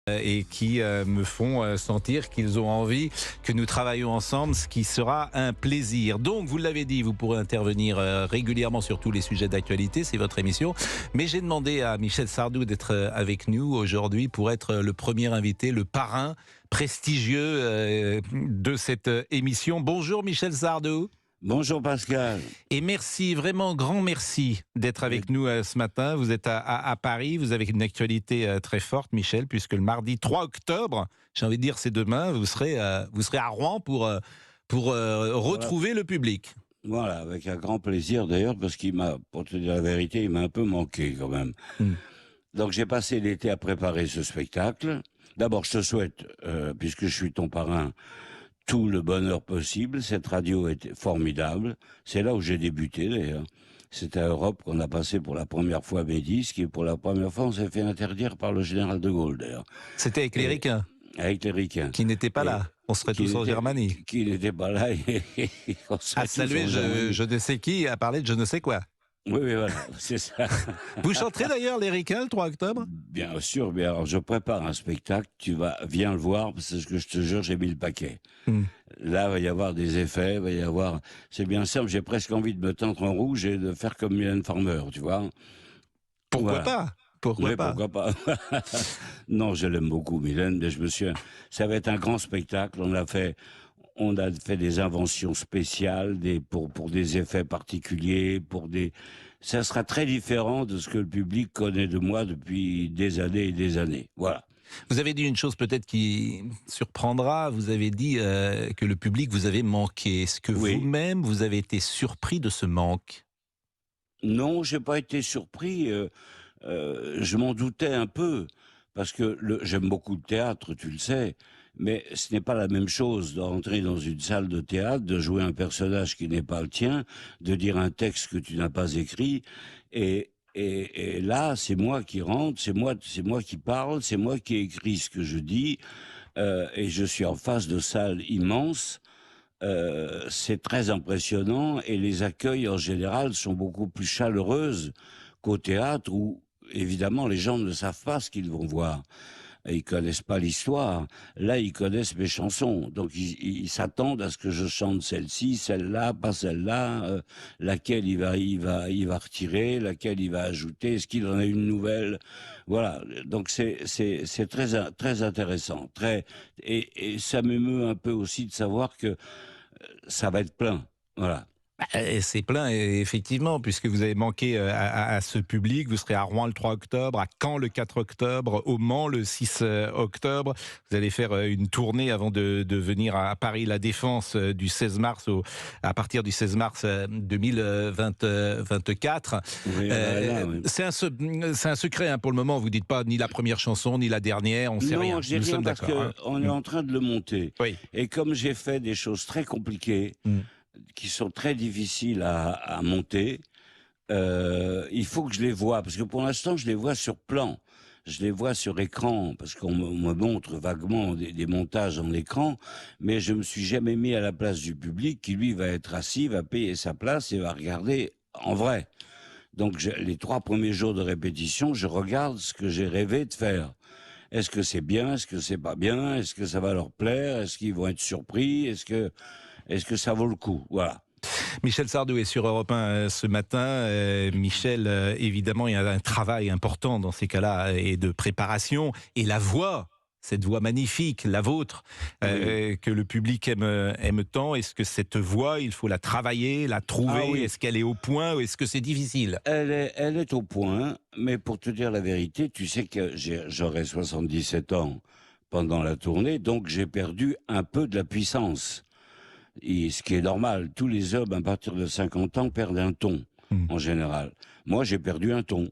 et qui me font sentir qu'ils ont envie que nous travaillions ensemble, ce qui sera un plaisir. Donc, vous l'avez dit, vous pourrez intervenir régulièrement sur tous les sujets d'actualité, c'est votre émission. Mais j'ai demandé à Michel Sardou d'être avec nous aujourd'hui pour être le premier invité, le parrain prestigieux de cette émission. Bonjour Michel Sardou. Bonjour Pascal. Et merci, vraiment grand merci d'être avec nous ce matin. Vous êtes à Paris, vous avez une actualité très forte, Michel, puisque le mardi 3 octobre, j'ai envie de dire c'est demain, vous serez à Rouen pour retrouver le public. Voilà, avec un grand plaisir d'ailleurs, parce pour te dire la vérité, il m'a un peu manqué quand même. Donc j'ai passé l'été à préparer ce spectacle. D'abord, je te souhaite, puisque je suis ton parrain, tout le bonheur possible. Cette radio est formidable. C'est là où j'ai débuté d'ailleurs. C'est à Europe qu'on a passé pour la première fois mes disques, et pour la première fois on s'est fait interdire par le général de Gaulle d'ailleurs. C'était avec les Ricains. Avec les Ricains. Qui n'étaient pas là. On serait tous en Germanie. Qui n'étaient pas là. On serait à saluer je ne sais qui, à parler de je ne sais quoi. Oui, voilà, c'est ça. Vous chanterez d'ailleurs les Ricains le 3 octobre ? Bien sûr, bien. Alors je prépare un spectacle, viens le voir, parce que je te jure, j'ai mis le paquet. Là, il va y avoir des effets, c'est bien simple, j'ai presque envie de me teindre en rouge et de faire comme Mylène Farmer, tu vois. Pourquoi pas ? Pourquoi pas Non, je l'aime beaucoup, Mylène, mais ça va être un grand spectacle, on a fait des inventions spéciales pour des effets particuliers, ça sera très différent de ce que le public connaît de moi depuis des années et des années. Voilà. Vous avez dit une chose peut-être qui surprendra, vous avez dit que le public vous avait manqué. Est-ce que vous-même, vous avez été surpris de ce manque ? Non, j'ai pas été surpris. Je m'en doutais un peu, parce que j'aime beaucoup le théâtre, tu le sais, mais ce n'est pas la même chose d'entrer dans une salle de théâtre, de jouer un personnage qui n'est pas le tien, de dire un texte que tu n'as pas écrit, et là, c'est moi qui rentre, c'est moi qui parle, c'est moi qui écris ce que je dis, et je suis en face de salles immenses. C'est très impressionnant, et les accueils en général sont beaucoup plus chaleureuses qu'au théâtre où, évidemment, les gens ne savent pas ce qu'ils vont voir. Ils connaissent pas l'histoire. Là, ils connaissent mes chansons. Donc, ils s'attendent à ce que je chante celle-ci, celle-là, pas celle-là, laquelle il va retirer, laquelle il va ajouter, est-ce qu'il en a une nouvelle? Voilà. Donc, c'est très, très intéressant. Et ça m'émeut un peu aussi de savoir que ça va être plein. Voilà. C'est plein, effectivement, puisque vous avez manqué à ce public. Vous serez à Rouen le 3 octobre, à Caen le 4 octobre, au Mans le 6 octobre. Vous allez faire une tournée avant de venir à Paris La Défense du 16 mars à partir du 16 mars 2024. Oui, c'est un secret hein, pour le moment. Vous dites pas ni la première chanson ni la dernière. On sait rien. Non, j'ai rien parce qu'on est en train de le monter. Oui. Et comme j'ai fait des choses très compliquées, qui sont très difficiles à monter, il faut que je les voie, parce que pour l'instant je les vois sur plan, je les vois sur écran, parce qu'on me montre vaguement des montages en écran, mais je me suis jamais mis à la place du public qui lui va être assis, va payer sa place et va regarder en vrai. Donc les 3 premiers jours de répétition, je regarde ce que j'ai rêvé de faire. Est-ce que c'est bien, est-ce que c'est pas bien, est-ce que ça va leur plaire, est-ce qu'ils vont être surpris, est-ce que ça vaut le coup? Voilà. Michel Sardou est sur Europe 1 ce matin. Michel, évidemment, il y a un travail important dans ces cas-là et de préparation. Et la voix, cette voix magnifique, la vôtre, que le public aime tant, est-ce que cette voix, il faut la travailler, la trouver? Est-ce qu'elle est au point ou est-ce que c'est difficile? Elle est au point, mais pour te dire la vérité, tu sais que j'aurai 77 ans pendant la tournée, donc j'ai perdu un peu de la puissance. Et ce qui est normal, tous les hommes à partir de 50 ans perdent un ton, en général. Moi, j'ai perdu un ton.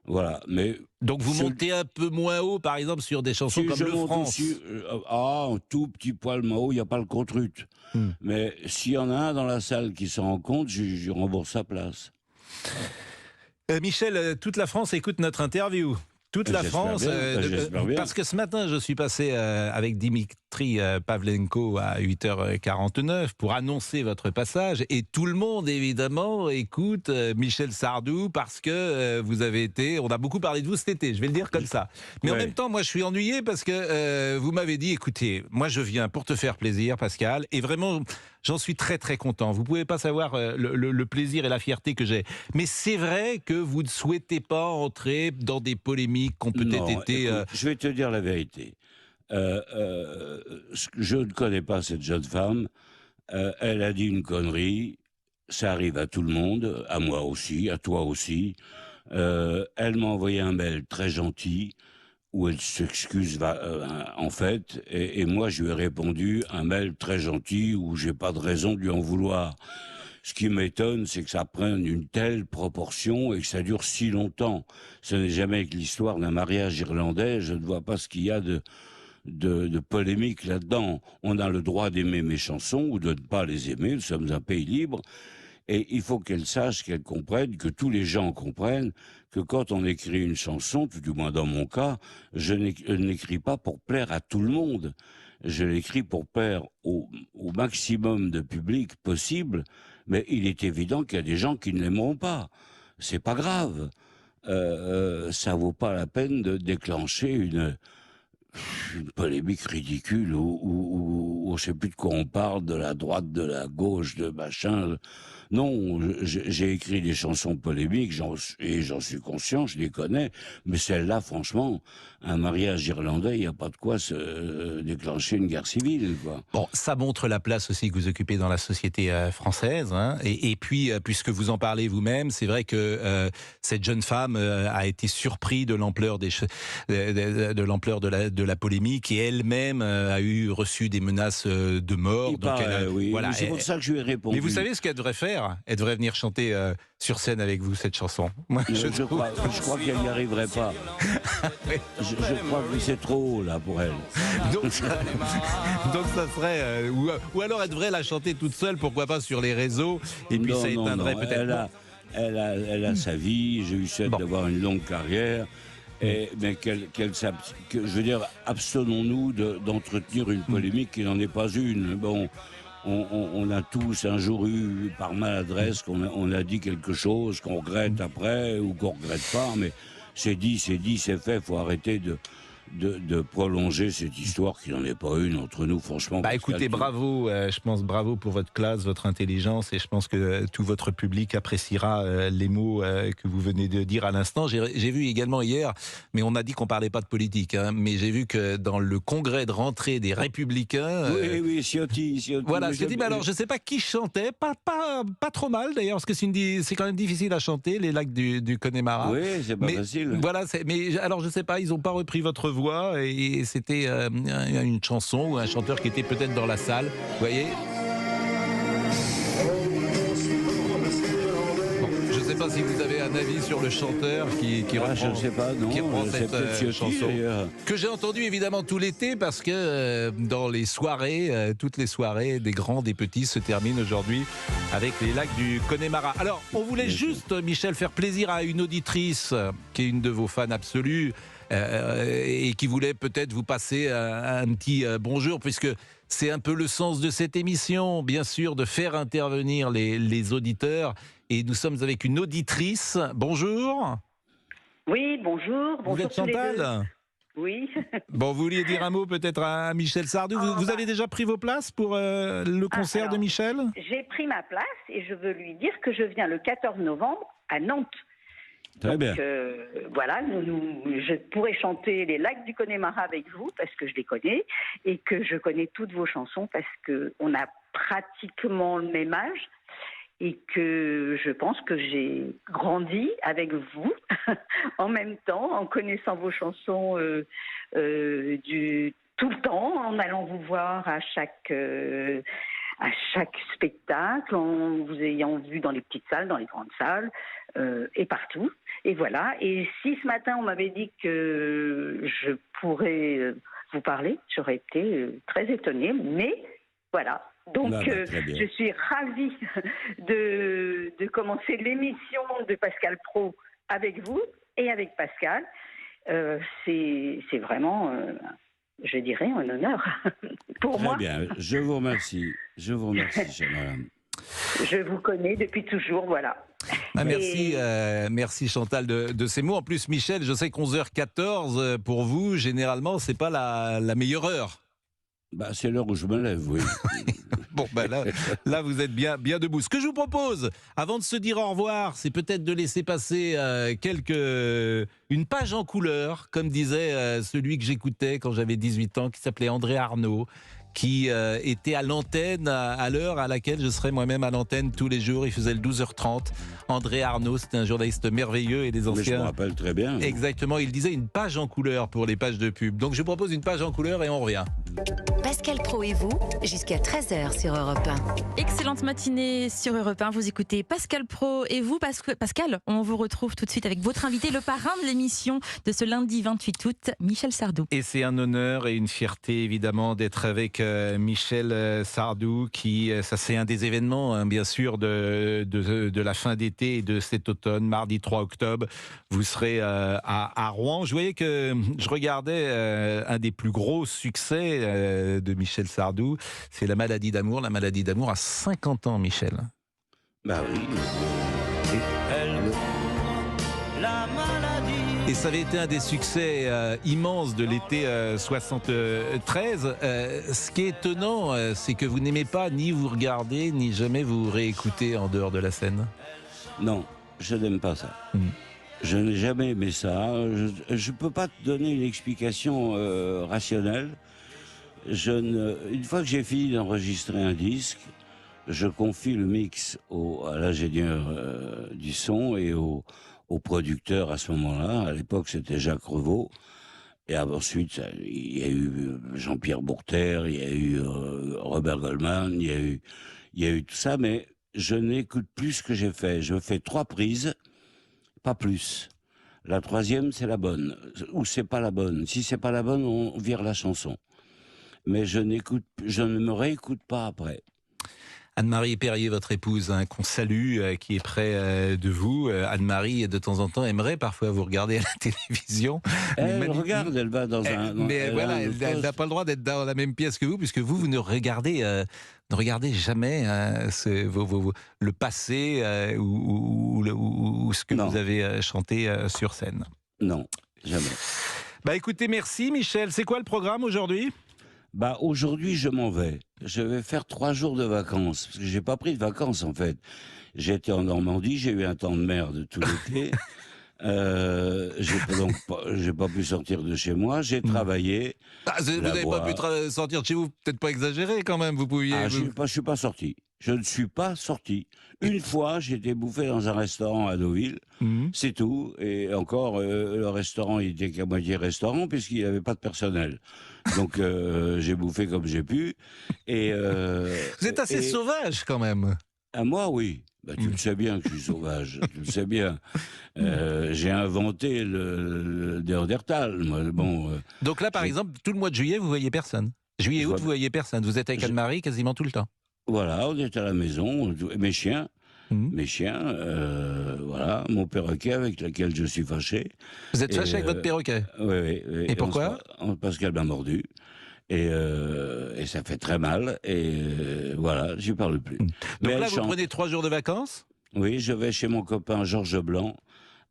Voilà, mais... Donc vous montez un peu moins haut, par exemple, sur des chansons comme Le France. Un tout petit poil moins haut, il n'y a pas le contre-ut. Mais s'il y en a un dans la salle qui s'en rend compte, je rembourse sa place. Michel, toute la France écoute notre interview. toute la France. J'espère bien. Parce que ce matin, je suis passé avec Dimitri Pavlenko à 8h49 pour annoncer votre passage. Et tout le monde, évidemment, écoute Michel Sardou parce que vous avez été... On a beaucoup parlé de vous cet été, je vais le dire comme ça. Mais en même temps, moi, je suis ennuyé parce que vous m'avez dit, écoutez, moi, je viens pour te faire plaisir, Pascal. Et vraiment, j'en suis très, très content. Vous pouvez pas savoir le plaisir et la fierté que j'ai. Mais c'est vrai que vous ne souhaitez pas entrer dans des polémiques qui ont peut-être été... Écoute, je vais te dire la vérité. Je ne connais pas cette jeune femme. Elle a dit une connerie. Ça arrive à tout le monde, à moi aussi, à toi aussi. Elle m'a envoyé un mail très gentil où elle s'excuse en fait, et moi je lui ai répondu un mail très gentil où j'ai pas de raison de lui en vouloir. Ce qui m'étonne, c'est que ça prenne une telle proportion et que ça dure si longtemps. Ce n'est jamais que l'histoire d'un mariage irlandais. Je ne vois pas ce qu'il y a de polémique là-dedans. On a le droit d'aimer mes chansons ou de ne pas les aimer. Nous sommes un pays libre. Et il faut qu'elle sache, qu'elle comprenne, que tous les gens comprennent que quand on écrit une chanson, tout du moins dans mon cas, je n'écris pas pour plaire à tout le monde. Je l'écris pour plaire au maximum de public possible, mais il est évident qu'il y a des gens qui ne l'aimeront pas. C'est pas grave. Ça vaut pas la peine de déclencher une polémique ridicule où on ne sait plus de quoi on parle, de la droite, de la gauche, de machin. Non, j'ai écrit des chansons polémiques, et j'en suis conscient, je les connais, mais celle-là, franchement, un mariage irlandais, il n'y a pas de quoi se déclencher une guerre civile, quoi. Bon, ça montre la place aussi que vous occupez dans la société française. Hein. Et puis, puisque vous en parlez vous-même, c'est vrai que cette jeune femme a été surprise de l'ampleur de l'ampleur de la polémique et elle-même a reçu des menaces de mort. Donc Oui, voilà, c'est pour ça que je lui ai répondu. Mais vous savez ce qu'elle devrait faire? Elle devrait venir chanter sur scène avec vous cette chanson. Moi, je crois qu'elle n'y arriverait pas. Je crois que c'est trop haut là pour elle. Donc ça serait... ou alors elle devrait la chanter toute seule, pourquoi pas sur les réseaux, et puis ça éteindrait peut-être... Elle a sa vie, j'ai eu souhaite d'avoir une longue carrière, mais je veux dire, abstenons-nous d'entretenir une polémique qui n'en est pas une. Bon, on a tous un jour eu, par maladresse, on a dit quelque chose qu'on regrette après ou qu'on regrette pas, mais c'est dit, c'est fait. Faut arrêter de prolonger cette histoire qui n'en est pas une entre nous, franchement. Bah écoutez, bravo, je pense bravo pour votre classe, votre intelligence, et je pense que tout votre public appréciera les mots que vous venez de dire à l'instant. J'ai vu également hier, mais on a dit qu'on parlait pas de politique, hein, mais j'ai vu que dans le congrès de rentrée des Républicains... Oui, Ciotti. Voilà, Ciotti, mais alors je sais pas qui chantait, pas trop mal d'ailleurs, parce que c'est quand même difficile à chanter, les lacs du Connemara. Oui, c'est pas facile. Voilà, mais alors je sais pas, ils ont pas repris votre voix, et c'était une chanson ou un chanteur qui était peut-être dans la salle, vous voyez. Bon, je ne sais pas si vous avez un avis sur le chanteur qui reprend, je ne sais pas, non, qui reprend cette chanson que j'ai entendue évidemment tout l'été, parce que dans les soirées, toutes les soirées des grands, des petits se terminent aujourd'hui avec les lacs du Connemara. Alors on voulait juste, Michel, faire plaisir à une auditrice qui est une de vos fans absolues, et qui voulait peut-être vous passer un petit bonjour, puisque c'est un peu le sens de cette émission, bien sûr, de faire intervenir les auditeurs. Et nous sommes avec une auditrice. Bonjour. Oui, bonjour. Vous êtes Chantal? Oui. Bon, vous vouliez dire un mot peut-être à Michel Sardou. Vous avez déjà pris vos places pour le concert de Michel? J'ai pris ma place et je veux lui dire que je viens le 14 novembre à Nantes. Très bien. Voilà, je pourrais chanter les lacs du Connemara avec vous parce que je les connais et que je connais toutes vos chansons parce qu'on a pratiquement le même âge et que je pense que j'ai grandi avec vous en même temps, en connaissant vos chansons tout le temps, en allant vous voir à chaque spectacle, en vous ayant vu dans les petites salles, dans les grandes salles, et partout. Et voilà. Et si ce matin on m'avait dit que je pourrais vous parler, j'aurais été très étonnée. Mais voilà. Donc je suis ravie de commencer l'émission de Pascal Praud avec vous et avec Pascal. C'est vraiment, je dirais, un honneur pour Très moi. bien, je vous remercie, chère madame. Je vous connais depuis toujours, voilà. Ah, merci, Et merci Chantal de ces mots. En plus, Michel, je sais qu'11h14 pour vous, généralement, c'est pas la meilleure heure. Bah, c'est l'heure où je me lève, oui. Bon, ben là, vous êtes bien debout. Ce que je vous propose, avant de se dire au revoir, c'est peut-être de laisser passer une page en couleur, comme disait celui que j'écoutais quand j'avais 18 ans, qui s'appelait André Arnaud, qui était à l'antenne à l'heure à laquelle je serais moi-même à l'antenne tous les jours. Il faisait le 12h30. André Arnaud, c'était un journaliste merveilleux et des Mais je me anciens. rappelle très bien. Exactement, il disait une page en couleur pour les pages de pub. Donc je propose une page en couleur et on revient. Pascal Praud et vous, jusqu'à 13h sur Europe 1. Excellente matinée sur Europe 1. Vous écoutez Pascal Praud et vous, Pascal, on vous retrouve tout de suite avec votre invité, le parrain de l'émission de ce lundi 28 août, Michel Sardou. Et c'est un honneur et une fierté évidemment d'être avec Michel Sardou, qui, ça c'est un des événements hein, bien sûr de la fin d'été et de cet automne, mardi 3 octobre. Vous serez à Rouen. Je voyais que je regardais un des plus gros succès de Michel Sardou, c'est La maladie d'amour. La maladie d'amour à 50 ans, Michel. Bah oui. Et ça avait été un des succès immenses de l'été 73. Ce qui est étonnant, c'est que vous n'aimez pas ni vous regarder, ni jamais vous réécouter en dehors de la scène. Non, je n'aime pas ça. Je n'ai jamais aimé ça. Je ne peux pas te donner une explication rationnelle. Une fois que j'ai fini d'enregistrer un disque, je confie le mix à l'ingénieur du son et au producteur à ce moment-là. À l'époque, c'était Jacques Revaux. Et ensuite, il y a eu Jean-Pierre Bourter, il y a eu Robert Goldman, il y a eu tout ça, mais je n'écoute plus ce que j'ai fait. Je fais 3 prises, pas plus. La 3e, c'est la bonne. Ou c'est pas la bonne. Si c'est pas la bonne, on vire la chanson. Mais je ne me réécoute pas après. Anne-Marie Perrier, votre épouse, hein, qu'on salue, qui est près de vous. Anne-Marie, de temps en temps, aimerait parfois vous regarder à la télévision. Elle regarde, elle va dans un... Mais voilà, elle n'a pas le droit d'être dans la même pièce que vous, puisque vous ne regardez jamais le passé ou ce que Non. vous avez chanté sur scène. Non, jamais. Bah écoutez, merci Michel. C'est quoi le programme aujourd'hui ? Bah aujourd'hui, je m'en vais. Je vais faire 3 jours de vacances. Parce que j'ai pas pris de vacances, en fait. J'étais en Normandie, j'ai eu un temps de merde tout l'été. J'ai pas pu sortir de chez moi. J'ai travaillé. Vous n'avez pas pu sortir de chez vous, peut-être pas exagéré quand même. Vous pouviez. Je suis pas sorti. Je ne suis pas sorti. Une fois, j'ai été bouffé dans un restaurant à Deauville. C'est tout. Et encore, le restaurant, il était qu'à moitié restaurant puisqu'il n'y avait pas de personnel. Donc, j'ai bouffé comme j'ai pu. Et, vous êtes assez sauvage quand même. À moi, oui. Bah, tu le sais bien que je suis sauvage. Tu le sais bien. J'ai inventé le Néandertal. Moi, bon, donc là, par exemple, tout le mois de juillet, vous voyez personne. Juillet, août, vous voyez personne. Vous êtes avec Anne-Marie quasiment tout le temps. Voilà, on est à la maison. Mes chiens. Voilà, mon perroquet avec lequel je suis fâché. Vous êtes fâché avec votre perroquet ? Oui. Et pourquoi ? Parce qu'elle m'a mordu. Et ça fait très mal. Et voilà, j'y parle plus. Donc là, vous prenez 3 jours de vacances ? Oui, je vais chez mon copain Georges Blanc,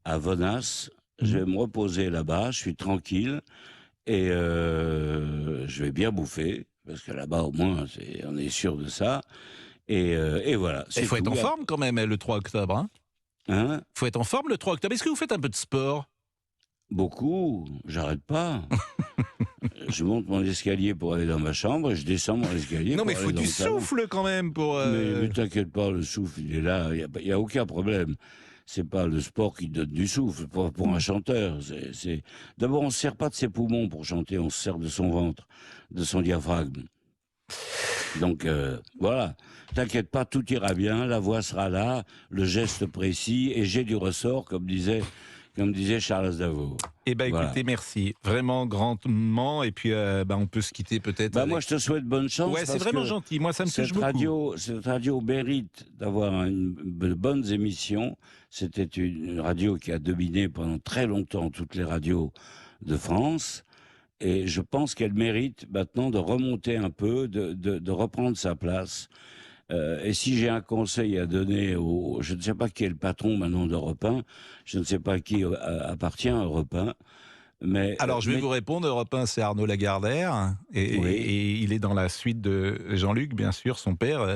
à Vonas. Je vais me reposer là-bas, je suis tranquille. Et je vais bien bouffer. Parce que là-bas, au moins, on est sûr de ça. Et voilà. Il faut être en forme quand même, le 3 octobre. Il faut être en forme le 3 octobre. Est-ce que vous faites un peu de sport ? Beaucoup. J'arrête pas. Je monte mon escalier pour aller dans ma chambre et je descends mon escalier non, pour mais il aller faut dans du le salon. souffle quand même pour... Mais t'inquiète pas, le souffle, il est là. Il n'y a aucun problème. C'est pas le sport qui donne du souffle pour un chanteur. D'abord, on ne se sert pas de ses poumons pour chanter, on se sert de son ventre, de son diaphragme. Donc voilà, t'inquiète pas, tout ira bien, la voix sera là, le geste précis, et j'ai du ressort, comme disait comme disait Charles Aznavour. Eh bien, Voilà. écoutez, merci. Vraiment grandement. Et puis, on peut se quitter peut-être. Bah, moi, je te souhaite bonne chance. Ouais, c'est parce vraiment que gentil. Moi, ça me touche beaucoup. Cette radio mérite d'avoir de bonnes émissions. C'était une radio qui a dominé pendant très longtemps toutes les radios de France. Et je pense qu'elle mérite maintenant de remonter un peu, de reprendre sa place. Et si j'ai un conseil à donner je ne sais pas qui est le patron maintenant d'Europe 1, je ne sais pas qui appartient à Europe 1, mais... Alors, je vais vous répondre. Europe 1, c'est Arnaud Lagardère. Oui. Et il est dans la suite de Jean-Luc, bien sûr, son père.